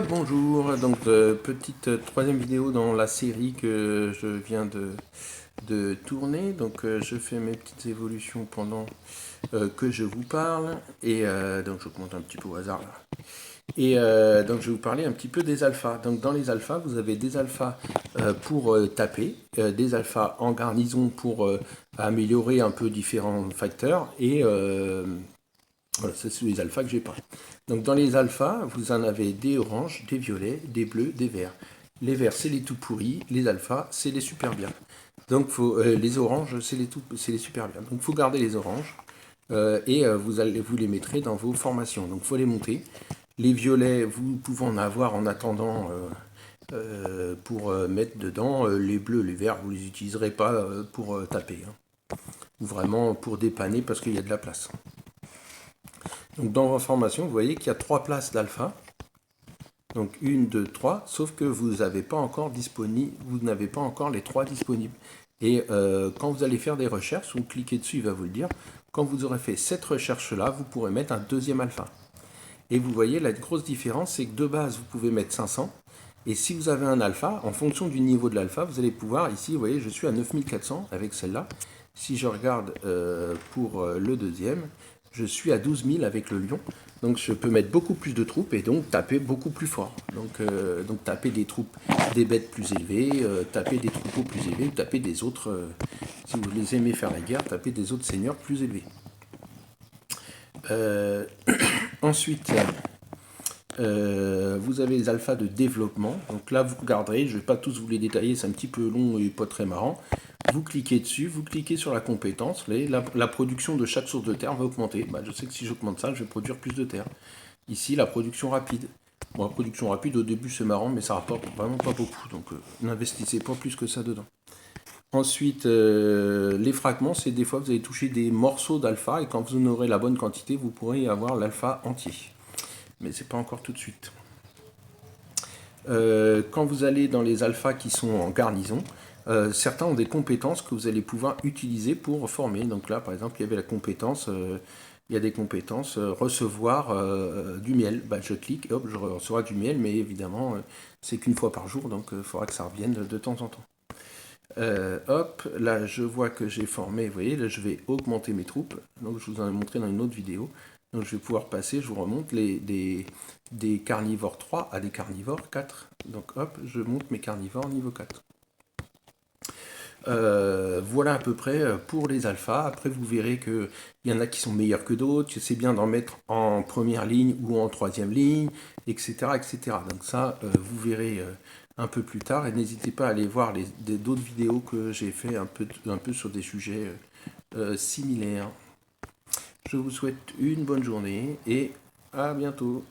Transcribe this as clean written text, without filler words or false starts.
Bonjour, donc petite troisième vidéo dans la série que je viens de tourner. Donc je fais mes petites évolutions pendant que je vous parle. Et donc je compte un petit peu au hasard là. Et donc je vais vous parler un petit peu des alphas. Donc dans les alphas, vous avez des alphas pour taper, des alphas en garnison pour améliorer un peu différents facteurs. Et voilà, c'est les alphas que j'ai pas. Donc dans les alphas, vous en avez des oranges, des violets, des bleus, des verts. Les verts, c'est les tout pourris. Les alphas, c'est les super bien. Donc les oranges, c'est les super bien. Donc il faut garder les oranges et vous les mettrez dans vos formations. Donc il faut les monter. Les violets, vous pouvez en avoir en attendant pour mettre dedans. Les bleus, les verts, vous les utiliserez pas pour taper. Ou vraiment pour dépanner parce qu'il y a de la place. Donc dans vos formations, vous voyez qu'il y a 3 places d'alpha. Donc 1, 2, 3, sauf que vous n'avez pas encore les 3 disponibles. Et quand vous allez faire des recherches, vous cliquez dessus, il va vous le dire. Quand vous aurez fait cette recherche-là, vous pourrez mettre un deuxième alpha. Et vous voyez, la grosse différence, c'est que de base, vous pouvez mettre 500. Et si vous avez un alpha, en fonction du niveau de l'alpha, vous allez pouvoir, ici, vous voyez, je suis à 9400 avec celle-là. Si je regarde pour le deuxième, je suis à 12 000 avec le lion. Donc je peux mettre beaucoup plus de troupes et donc taper beaucoup plus fort. Donc taper des troupes, des bêtes plus élevées, taper des troupeaux plus élevés, taper des autres, si vous les aimez faire la guerre, taper des autres seigneurs plus élevés. Ensuite, vous avez les alphas de développement. Donc là, vous regarderez, je ne vais pas tous vous les détailler, c'est un petit peu long et pas très marrant. Vous cliquez dessus, vous cliquez sur la compétence, la production de chaque source de terre va augmenter. Je sais que si j'augmente ça, je vais produire plus de terre. Ici, la production rapide. Bon, la production rapide, au début, c'est marrant, mais ça rapporte vraiment pas beaucoup. Donc, n'investissez pas plus que ça dedans. Ensuite, les fragments, c'est des fois, vous allez toucher des morceaux d'alpha, et quand vous en aurez la bonne quantité, vous pourrez avoir l'alpha entier. Mais c'est pas encore tout de suite. Quand vous allez dans les alphas qui sont en garnison, certains ont des compétences que vous allez pouvoir utiliser pour former. Donc là, par exemple, il y avait la compétence, il y a des compétences recevoir du miel. Je clique, hop, je recevrai du miel, mais évidemment, c'est qu'une fois par jour, donc il faudra que ça revienne de temps en temps. Hop, là, je vois que j'ai formé, vous voyez, là, je vais augmenter mes troupes. Donc, je vous en ai montré dans une autre vidéo. Donc, je vais pouvoir passer, je vous remonte des carnivores 3 à des carnivores 4. Donc, hop, je monte mes carnivores niveau 4. Voilà à peu près pour les alphas. Après, vous verrez qu'il y en a qui sont meilleurs que d'autres. C'est bien d'en mettre en première ligne ou en troisième ligne, etc. etc. Donc ça, vous verrez un peu plus tard. Et n'hésitez pas à aller voir d'autres vidéos que j'ai fait un peu sur des sujets similaires. Je vous souhaite une bonne journée et à bientôt.